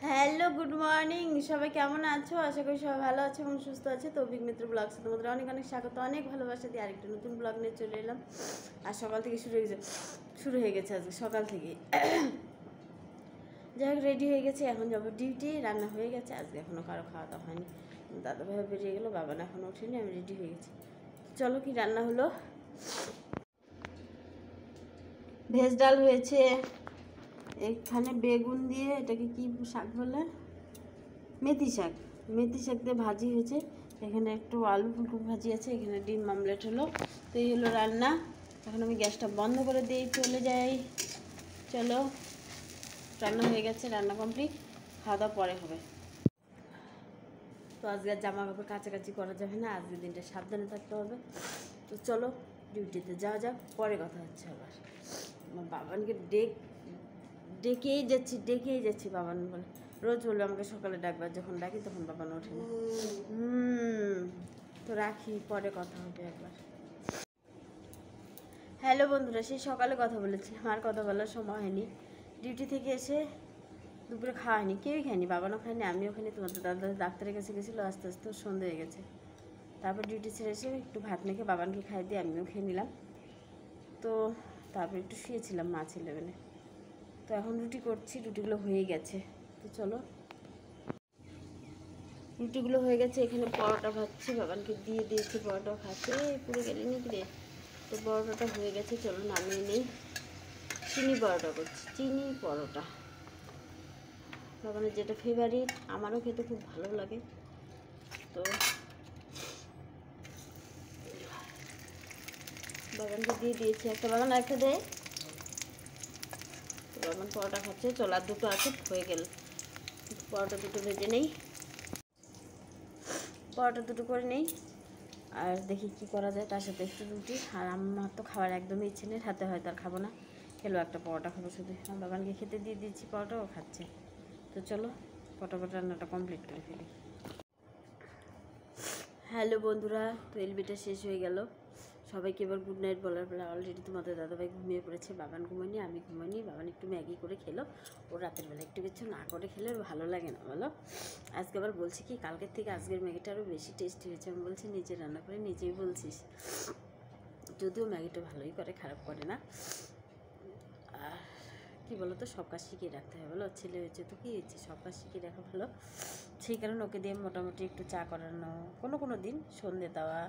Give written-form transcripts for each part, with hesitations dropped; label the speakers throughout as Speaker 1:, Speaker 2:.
Speaker 1: Hello, good morning. সবাই কেমন আছো? আশা করি সবাই ভালো আছে এবং সুস্থ আছে। তৌফিক মিত্র ব্লগসে তোমাদের অনেক অনেক স্বাগত, অনেক ভালোবাসা দিয়ে আরেকটা নতুন ব্লগ নিয়ে চলে এলাম। আর সকাল থেকে শুরু হয়ে গেছে আজকে সকাল থেকে। যাই হোক, রেডি হয়ে গেছে, এখন যাবো ডিউটি। রান্না হয়ে গেছে, আজকে এখনও কারো খাওয়া দাওয়া হয়নি। দাদাভাই বেরিয়ে গেলো, বাবা না এখনও ওঠেনি, আমি রেডি হয়ে গেছি। চলো, কি রান্না হলো? ভেজ ডাল হয়েছে, এখানে বেগুন দিয়ে, এটাকে কি শাক বলে, মেথি শাক দিয়ে ভাজি হয়েছে। এখানে একটু আলু ফুলকপি ভাজি আছে, এখানে ডিম আমলেট হলো। তো এই হলো রান্না। এখন আমি গ্যাসটা বন্ধ করে দিয়ে চলে যাই। চলো, রান্না হয়ে গেছে, রান্না কমপ্লিট, খাওয়া দাওয়া পরে হবে। তো আজকে আর জামা কাপড় কাছাকাছি করা যাবে না, আজকের দিনটা সাবধানে থাকতে হবে। তো চলো ডিউটিতে যাওয়া যাক, পরে কথা হচ্ছে আবার। আমার বাবানকে ডেকেই যাচ্ছি বাবান বলে, রোজ বলবে আমাকে সকালে ডাকবার, যখন ডাকি তখন বাবান ওঠে না। তো রাখি, পরে কথা হবে একবার। হ্যালো বন্ধুরা, সেই সকালে কথা বলেছি, আমার কথা বলার সময় হয়নি। ডিউটি থেকে এসে দুপুরে খাওয়া হয়নি, কেউই খায়নি, বাবানও খায়নি, আমিও খাইনি। তোমাদের দাদা ডাক্তারের কাছে গেছিলো, আস্তে আস্তে সন্ধে হয়ে গেছে। তারপর ডিউটি ছেড়ে এসে একটু ভাত মেখে বাবানকে খাই দিয়ে আমিও খেয়ে নিলাম। তো তারপর একটু শুয়েছিলাম মা ছেলে বেলে। তো এখন রুটি করছি, রুটিগুলো হয়ে গেছে। তো চলো, রুটিগুলো হয়ে গেছে। এখানে পরোটা ভাজছি, বাবানকে দিয়ে দিয়েছি, পরোটা খাচ্ছে। পুরো গেলে নাকি রে। তো পরোটাটা হয়ে গেছে, চলো নামিয়ে নেই। চিনি পরোটা করছি, চিনি পরোটা। বাবানের যেটা ফেভারিট, আমারও খেতে খুব ভালো লাগে। তো বাবানকে দিয়ে দিয়েছি একটা, বাবান একটা দেয়। তো বাবান পরোটা খাচ্ছে, চলো আর দুটো আছে, হয়ে গেল। পরোটা দুটো ভেজে নেই, পরোটা দুটো করে নেই, আর দেখি কি করা যায়। তার সাথে একটু রুটি। আর আমার তো খাবার একদমই ইচ্ছে নেই, হাতে হয়তো আর খাবো না, খেলো একটা পরোটা খাবো শুধু। আমার বাবানকে খেতে দিয়ে দিচ্ছি, পরোটাও খাচ্ছে। তো চলো ফটাফট রান্নাটা কমপ্লিট করে ফেলি। হ্যালো বন্ধুরা, তো এলবিটা শেষ হয়ে গেল। সবাইকে এবার গুড নাইট বলার পরে অলরেডি তোমাদের দাদাভাই ঘুমিয়ে পড়েছে, বাবান ঘুমায়নি, আমি ঘুমাইনি। বাবান একটু ম্যাগি করে খেলো, ও রাতের বেলা একটু কিছু না করে খেলে ভালো লাগে না বলো। আজকে আবার বলছি কি, কালকের থেকে আজকের ম্যাগিটা আরও বেশি টেস্টি হয়েছে। আমি বলছি নিজে রান্না করে নিজেই বলছিস, যদিও ম্যাগিটা ভালোই করে, খারাপ করে না। আর কী বলো তো, সব কাজ শিখিয়ে রাখতে হবে বলো, ছেলে হয়েছে তো কী হয়েছে, সব কাজ শিখিয়ে রাখা ভালো। সেই কারণে ওকে দিয়ে মোটামুটি একটু চা করানো, কোনো দিন সন্ধে দেওয়া,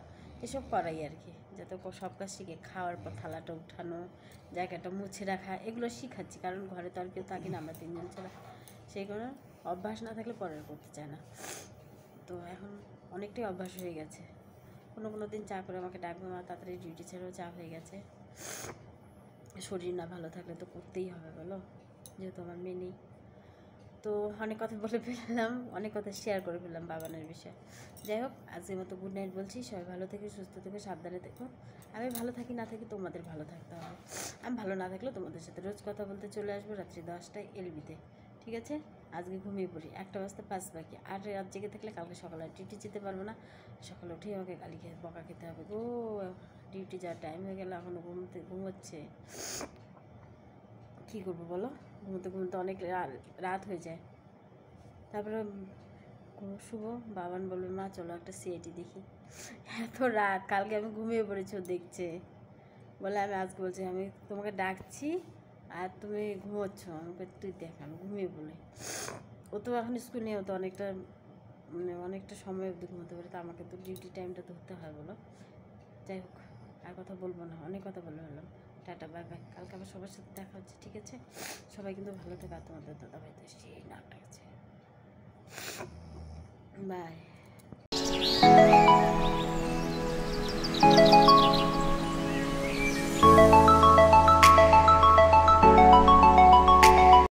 Speaker 1: এসব করাই আর কি, যাতে সব কাজ শিখে। খাওয়ার পর থালাটা উঠানো, জায়গাটা মুছে রাখা, এগুলো শিখাচ্ছি। কারণ ঘরে তো আর কেউ থাকি না, আমরা তিনজন ছাড়া। সেই কারণে অভ্যাস না থাকলে পরে করতে চায় না। তো এখন অনেকটাই অভ্যাস হয়ে গেছে। কোনো দিন চা করে আমাকে ডাকবে, মা তাড়াতাড়ি ডিউটি ছেড়েও চা হয়ে গেছে। শরীর না ভালো থাকলে তো করতেই হবে বলো, যেহেতু আমার মেয়ে নেই। তো অনেক কথা বলে ফেললাম, অনেক কথা শেয়ার করে ফেললাম বাবানের বিষয়ে। যাই হোক, আজকের মতো গুড নাইট বলছি। সবাই ভালো থেকে, সুস্থ থেকে, সাবধানে থেকো। আমি ভালো থাকি না থাকি, তোমাদের ভালো থাকতে হবে। আমি ভালো না থাকলেও তোমাদের সাথে রোজ কথা বলতে চলে আসবো রাত্রি 10টায় এলবিতে, ঠিক আছে? আজকে ঘুমিয়ে পড়ি, 1টা বাজতে 5 বাকি। আর রাত জেগে থাকলে কালকে সকালে ডিউটি যেতে পারবো না। সকালে উঠেই আমাকে গালি খেয়ে বকা খেতে হবে গো। ডিউটি যাওয়ার টাইম হয়ে গেল, এখনও ঘুমোচ্ছে। কী করবো বলো, ঘুমোতে অনেক রাত হয়ে যায়। তারপরে শুভ বাবান বলবে, মা চলো একটা সিআইডি দেখি। এত রাত, কালকে আমি ঘুমিয়ে পড়েছি, ও দেখছে বলে আমি আজকে বলছি আমি তোমাকে ডাকছি আর তুমি ঘুমোচ্ছ, আমাকে তুই দেখ আমি ঘুমিয়ে পড়লে। ও তো এখন স্কুল নিয়ে, ও তো অনেকটা সময় অবধি ঘুমোতে পারে, তো আমাকে তো ডিউটি টাইমটা ধরতে হয় বলো। যাই হোক, আর কথা বলবো না, অনেক কথা বলে ফেললাম। Tata, bye bye. কালকে আবার সবার সাথে দেখা হচ্ছে, ঠিক আছে? সবাই কিন্তু ভালো থাকে, আর তোমাদের দাদাভাই তো সেই নাটক আছে। বাই।